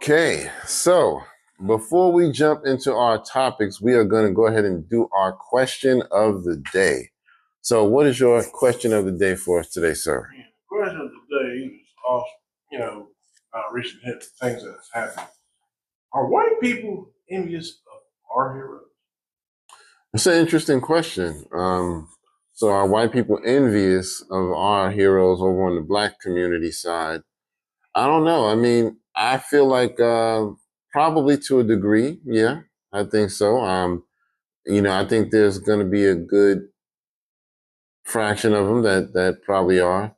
Okay, so before we jump into our topics, we are going to go ahead and do our question of the day. So, what is your question of the day for us today, sir? The question of the day is also, recent things that have happened. Are white people envious of our heroes? It's an interesting question. So, are white people envious of our heroes over on the black community side? I don't know. I mean, I feel like probably to a degree, yeah, I think so. I think there's going to be a good fraction of them that probably are.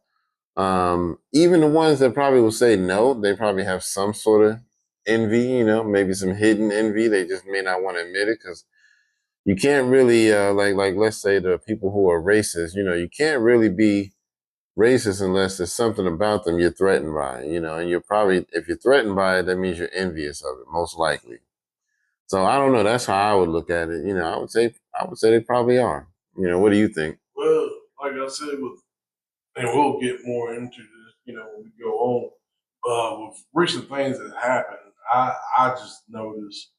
Even the ones that probably will say no, they probably have some sort of envy, maybe some hidden envy. They just may not want to admit it because you can't really, like let's say the people who are racist, you can't really be racist unless there's something about them you're threatened by, and you're probably, if you're threatened by it, that means you're envious of it, most likely. So I don't know. That's how I would look at it. I would say they probably are. What do you think? Well, like I said, and we'll get more into this, when we go on. With recent things that happened, I just noticed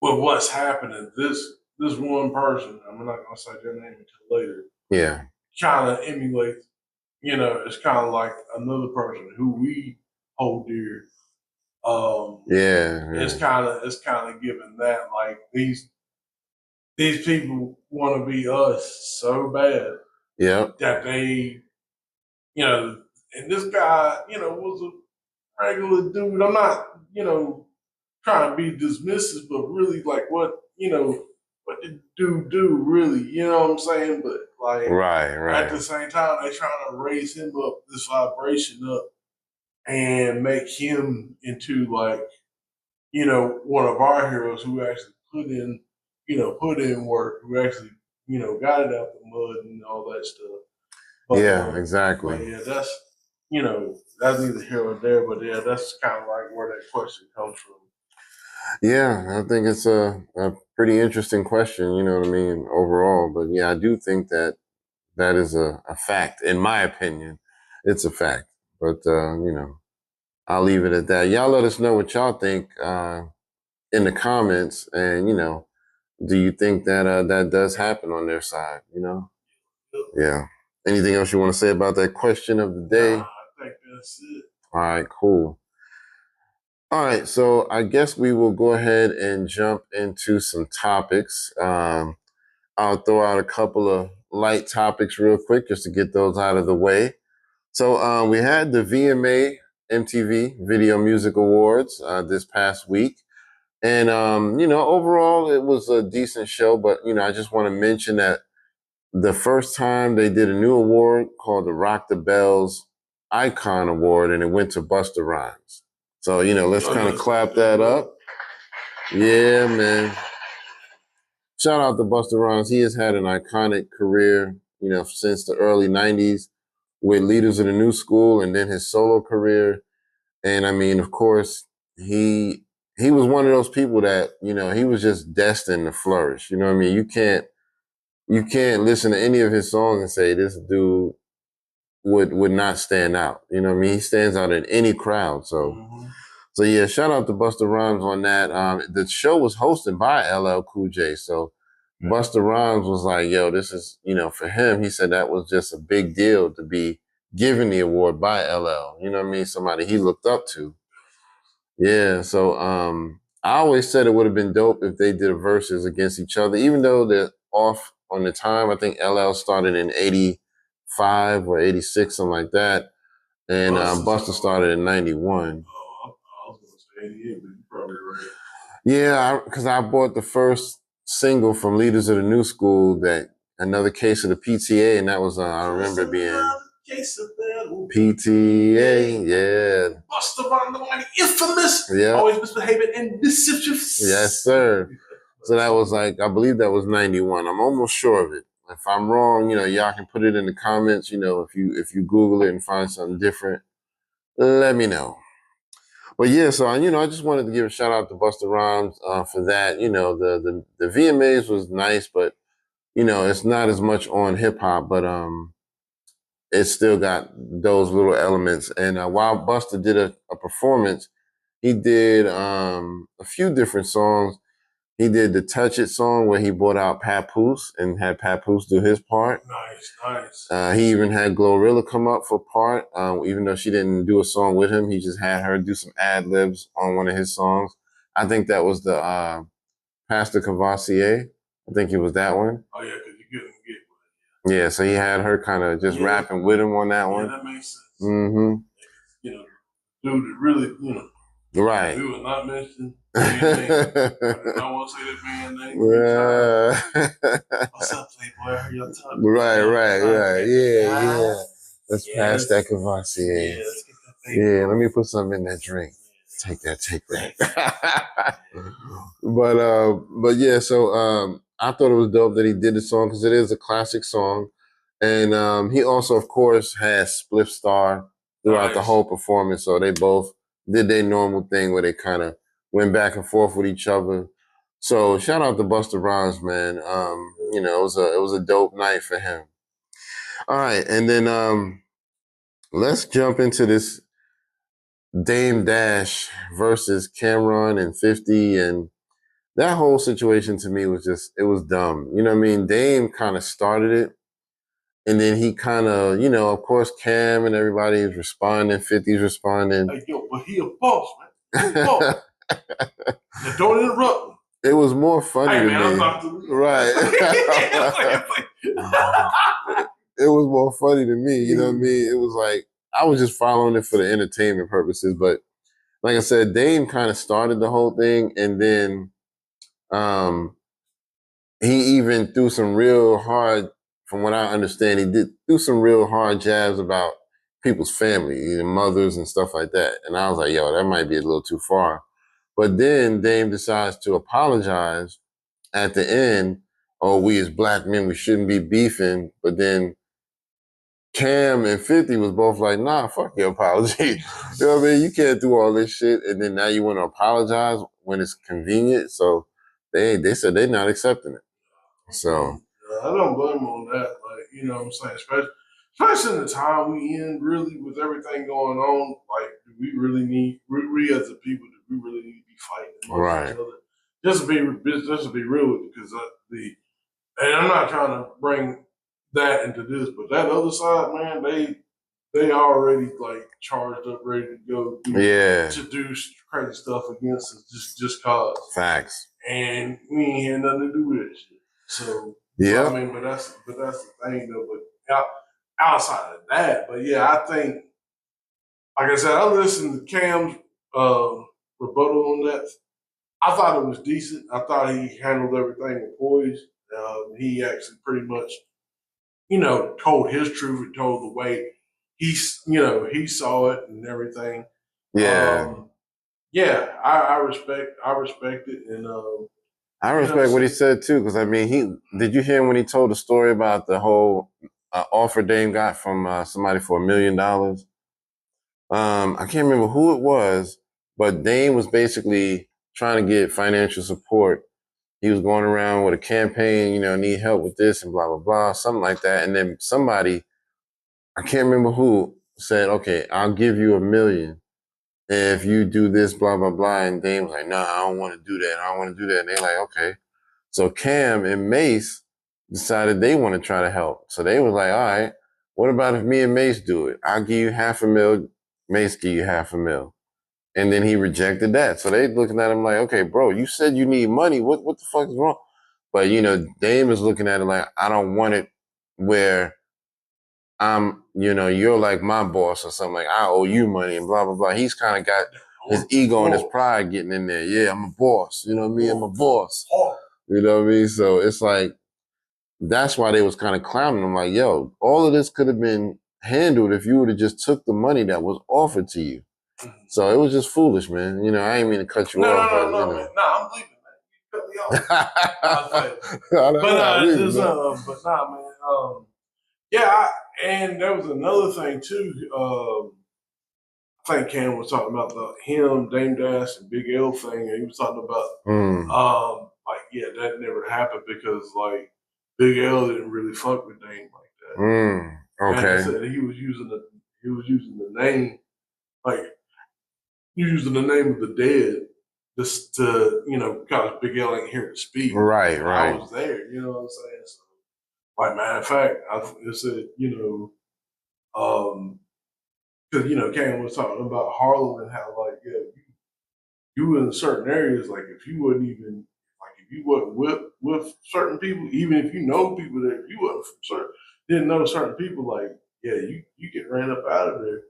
with what's happening. This one person, I'm not gonna say their name until later, Yeah. kind of emulates. It's kind of like another person who we hold dear. Yeah. It's kind of given that like these people want to be us so bad Yep. that they, and this guy, was a regular dude. I'm not, trying to be dismissive, but really like what did dude do really? You know what I'm saying? But like Right. at the same time, they trying to raise him up, this vibration up, and make him into like, one of our heroes who actually put in work, who actually, got it out the mud and all that stuff. But Yeah, exactly. but yeah, that's neither here or there. But yeah, that's kind of like where that question comes from. Yeah, I think it's a pretty interesting question, you know what I mean, overall. But yeah, I do think that is a fact. In my opinion, it's a fact. But, I'll leave it at that. Y'all let us know what y'all think in the comments. And, do you think that that does happen on their side, Yeah. Anything else you want to say about that question of the day? Nah, I think that's it. All right, cool. All right, so I guess we will go ahead and jump into some topics. I'll throw out a couple of light topics real quick just to get those out of the way. So we had the VMA MTV Video Music Awards this past week. And, overall, it was a decent show. But, I just want to mention that the first time they did a new award called the Rock the Bells Icon Award, and it went to Busta Rhymes. So, let's kind of clap that up. Yeah, man. Shout out to Busta Rhymes. He has had an iconic career, since the early 90s with Leaders of the New School and then his solo career. And I mean, of course, he was one of those people that, he was just destined to flourish. You know what I mean? You can't listen to any of his songs and say this dude would not stand out. You know what I mean? He stands out in any crowd. So yeah, shout out to Busta Rhymes on that. The show was hosted by LL Cool J. So Busta Rhymes was like, yo, this is, for him, he said that was just a big deal to be given the award by LL. You know what I mean? Somebody he looked up to. Yeah. So I always said it would have been dope if they did a verses against each other, even though they're off on the time. I think LL started in 85 or 86, something like that. And Busta started in 91. Oh, I was gonna say 88, but you're probably right. Yeah, because I bought the first single from Leaders of the New School, that Another Case of the PTA, and that was I remember it being Case of that PTA. Yeah, Busta Rhymes, the one infamous, yeah, always misbehaving and mischievous. yes, sir. So that was like, I believe that was 91. I'm almost sure of it. If I'm wrong, y'all can put it in the comments. If you Google it and find something different, let me know. But yeah, so I just wanted to give a shout out to Busta Rhymes for that. The VMAs was nice, but it's not as much on hip hop, but it still got those little elements. And while Busta did a performance, he did a few different songs. He did the Touch It song where he brought out Papoose and had Papoose do his part. Nice, nice. He even had Glorilla come up for part, even though she didn't do a song with him. He just had her do some ad libs on one of his songs. I think that was the Pastor Cavassier. I think it was that one. Oh yeah, because you couldn't get. Yeah, so he had her kind of just rapping with him on that one. Yeah, that makes sense. Mm-hmm. You know, dude, that really, right. We were not mentioning. I won't say that man name. What's up, Playboy? I heard y'all talking. Right. Yeah. Let's pass that Cavassier. Yeah, let's get that thing. Yeah, let me put something in that drink. Take that. but yeah, so I thought it was dope that he did the song because it is a classic song. And he also, of course, has Spliff Star throughout the whole performance. So they both did their normal thing where they kind of went back and forth with each other. So shout out to Busta Rhymes, man. It was a dope night for him. All right, and then let's jump into this Dame Dash versus Cameron and 50, and that whole situation to me was it was dumb. You know what I mean? Dame kind of started it, and then he kind of, of course, Cam and everybody is responding, 50's responding. Hey, yo, but he a boss, man. He a boss. Now, don't interrupt me. It was more funny to me. Right. It was more funny to me, you know what I mean? It was like, I was just following it for the entertainment purposes, but like I said, Dame kind of started the whole thing, and then he even threw some real hard, from what I understand, he threw some real hard jabs about people's family, mothers and stuff like that. And I was like, yo, that might be a little too far. But then Dame decides to apologize at the end. Oh, we as black men, we shouldn't be beefing. But then Cam and 50 was both like, nah, fuck your apology. You know what I mean? You can't do all this shit. And then now you want to apologize when it's convenient. So they said they're not accepting it. So I don't blame them on that. Like, you know what I'm saying? Especially in the time we in, really, with everything going on, like, do we really need, we as a people, do we really need to be fighting amongst each other? Just to be real with you, because and I'm not trying to bring that into this, but that other side, man, they already like charged up, ready to go to do crazy stuff against us just cause. Facts. And we ain't had nothing to do with that shit. So yeah, I mean, but that's the thing though. But outside of that, but yeah, I think, like I said, I listened to Cam's rebuttal on that. I thought it was decent. I thought he handled everything with poise. He actually pretty much, told his truth and told the way he saw it and everything. Yeah. I respect it, and I respect what he said too, because I mean, did you hear when he told the story about the whole offer Dame got from somebody for $1 million? I can't remember who it was, but Dame was basically trying to get financial support. He was going around with a campaign, need help with this and blah, blah, blah, something like that. And then somebody, I can't remember who, said, okay, I'll give you $1 million if you do this, blah, blah, blah. And Dame was like, nah, I don't want to do that. I don't want to do that. And they're like, okay. So Cam and Mace decided they want to try to help. So they was like, all right, what about if me and Mace do it? I'll give you $500,000, Mace give you $500,000. And then he rejected that. So they looking at him like, okay, bro, you said you need money. What the fuck is wrong? But, Dame is looking at it like, I don't want it where you're like my boss or something, like I owe you money and blah, blah, blah. He's kind of got his ego and his pride getting in there. Yeah, I'm a boss. You know what I mean? I'm a boss. You know what I mean? So it's like, that's why they was kind of clowning him like, yo, all of this could have been handled if you would have just took the money that was offered to you. So it was just foolish, man. I ain't mean to cut you off. No, man. No, I'm leaving, man. You cut me off. But nah, man. And there was another thing too. I think Cam was talking about him, Dame Dash, and Big L thing, and he was talking about that never happened because like Big L didn't really fuck with Dame like that. Okay. And he said he was using the name like using the name of the dead just to, because Big L ain't here to speak. Right, I right. was there, you know what I'm saying? So, like, matter of fact, it said, because, Kane was talking about Harlem and how, like, yeah, you in certain areas, like, if you wasn't even, like, if you wasn't with certain people, even if you know people there, if you wasn't from didn't know certain people, like, yeah, you get ran up out of there.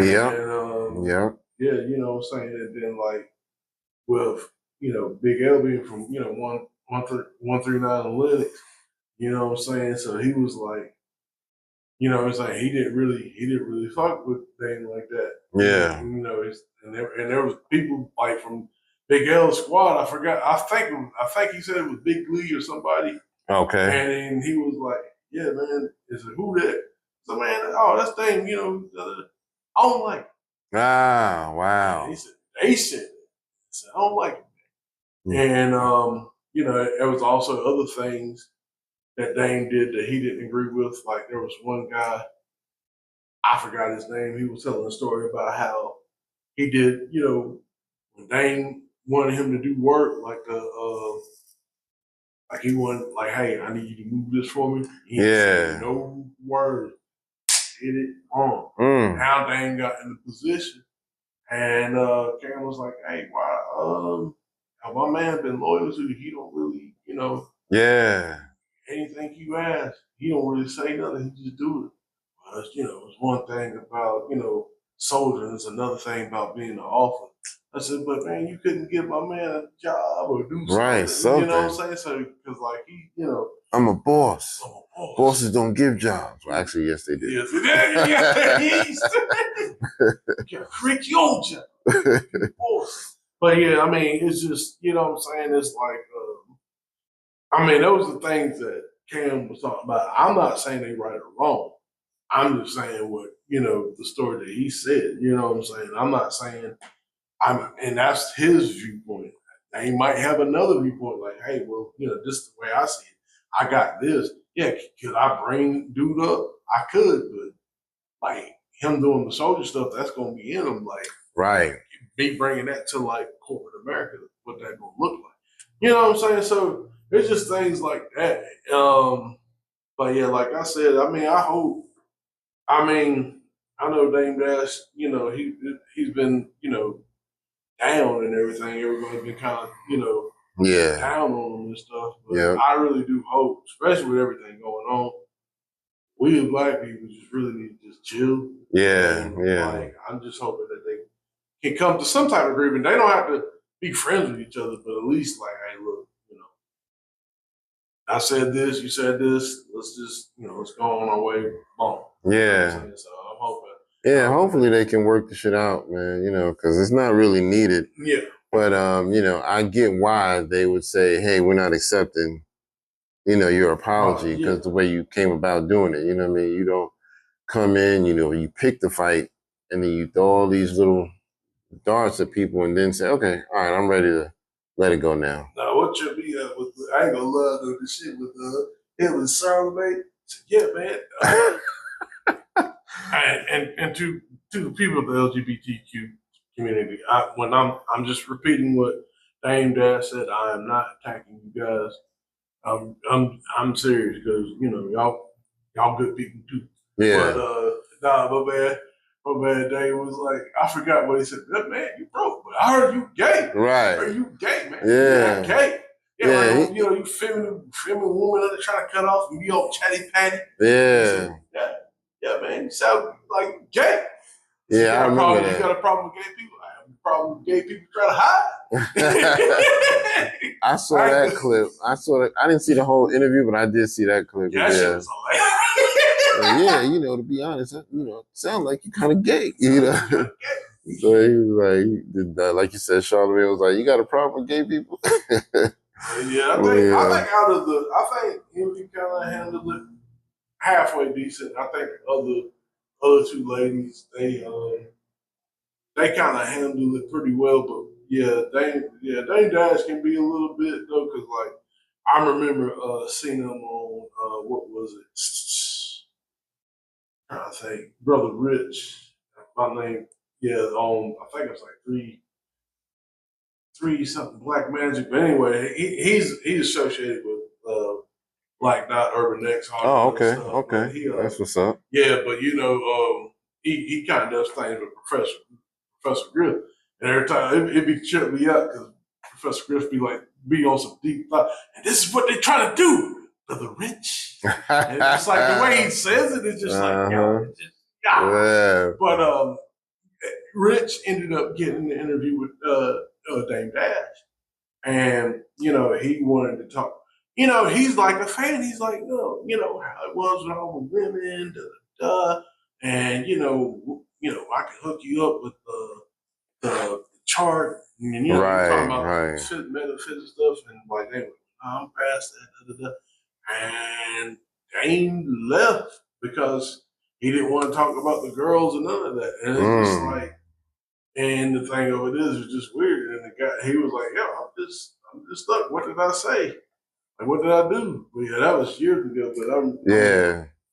Yeah. And, Yeah. yeah, you know what I'm saying? And then, like, with, Big L being from, 139 Linux, you know what I'm saying? So he was like, it's like he didn't really fuck with things like that. Yeah. And there was people like from Big L's squad. I forgot. I think he said it was Big Lee or somebody. Okay. And then he was like, "Yeah, man, it's a who that." So man, oh, that's thing. I don't like it. Ah, And wow. he said they said it. I said I don't like it. Mm. And there was also other things that Dame did that he didn't agree with. Like there was one guy, I forgot his name. He was telling a story about how he did, when Dame wanted him to do work, like he wanted, like, hey, I need you to move this for me. He didn't say no word. Did it wrong. Now Dame got in the position, and Cam was like, hey, why? My man been loyal to you. He don't really, Yeah. anything you ask, he don't really say nothing. He just do it. But, it's one thing about, soldiering. It's another thing about being an officer. I said, but man, you couldn't give my man a job or do something. Right, something. You know what I'm saying? So, because like I'm a boss. I'm a boss. Bosses don't give jobs. Well, actually, yes, they do. Yes, you gotta create your own job. Boss. But yeah, I mean, it's just, you know what I'm saying? It's like, those are things that Cam was talking about. I'm not saying they right or wrong. I'm just saying what, the story that he said. You know what I'm saying? I'm not saying and that's his viewpoint. Now, he might have another viewpoint, like, hey, well, this is the way I see it. I got this. Yeah, could I bring dude up? I could, but like him doing the soldier stuff, that's gonna be in him. Like, right. Me bringing that to like corporate America, what that gonna look like. You know what I'm saying? So it's just things like that. But yeah, like I said, I hope. I know Dame Dash. He's been down and everything. Everybody's been kind of down on him and stuff. But I really do hope, especially with everything going on, we as black people just really need to just chill. Yeah, and, Like, I'm just hoping that they can come to some type of agreement. They don't have to be friends with each other, but at least like, hey, look, I said this, you said this. Let's just, let's go on our way. Boom. Yeah. So I'm hoping. Yeah, hopefully they can work the shit out, man, because it's not really needed. Yeah. But, I get why they would say, hey, we're not accepting, your apology because the way you came about doing it, you know what I mean? You don't come in, you pick the fight and then you throw all these little darts at people and then say, okay, all right, I'm ready to let it go now. Now, what should be with I ain't gonna love the shit with him and Charlamagne. Yeah, man. And to the people of the LGBTQ community, I'm just repeating what Dame Dash said. I am not attacking you guys. I'm serious because y'all good people too. Yeah. But my man Dave was like, I forgot what he said. Man, you broke, but I heard you gay. Right. Are you gay, man? Yeah. You're gay. Yeah, yeah. Like, you feminine woman that trying to cut off and be all chatty patty. Yeah. Yeah, man. You sound like gay. Yeah, I remember that. You got a problem with gay people? I have a problem with gay people trying to hide. I saw that clip. I didn't see the whole interview, but I did see that clip. Yeah, that shit was hilarious. Yeah, to be honest, sound like you kind of gay, So he was like, like you said, Charlamagne was like, you got a problem with gay people? Yeah, I think he kind of handled it halfway decent. I think the other two ladies, they kind of handled it pretty well. But Dame Dash can be a little bit though, because like I remember seeing him on what was it? I think Brother Rich, my name. Yeah, I think it's like three something Black Magic. But anyway, he's associated with Black Dot, Urban X, all that Oh, other okay, stuff. But okay. That's what's up. yeah, but he kind of does things with Professor Griff, and every time it be tripping me up because Professor Griff be on some deep thought, and this is what they're trying to do to the rich. And it's just like the way he says it, it's just like, yo, it's just, Yeah. But Rich ended up getting the interview with Dame Dash, and he wanted to talk. He's like a fan. He's like, no, how it was with all the women, and I can hook you up with the chart, and we're talking about Right. metaphysics stuff, and like they were, I'm past that, and Dame left because he didn't want to talk about the girls and none of that, and it's just like. And the thing of it is, it's just weird. And the guy, he was like, "Yo, I'm just stuck. What did I say? Like, what did I do?" But yeah, that was years ago. But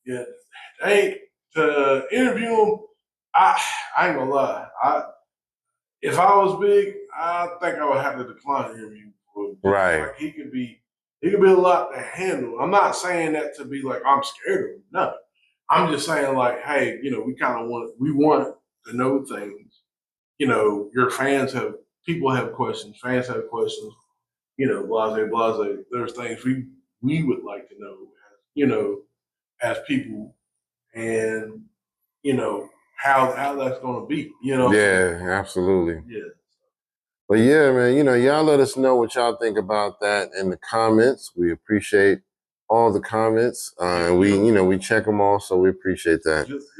yeah. Hey, to interview him, I ain't gonna lie. If I was big, I think I would have to decline the interview. Right. Like he could be a lot to handle. I'm not saying that to be like I'm scared of him. No, I'm just saying like, hey, we want to know things. Your people have questions, fans have questions, blase. There's things we would like to know, as people, and how that's going to be. Yeah, absolutely. Yeah. But yeah, man, y'all let us know what y'all think about that in the comments. We appreciate all the comments. And we check them all, so we appreciate that.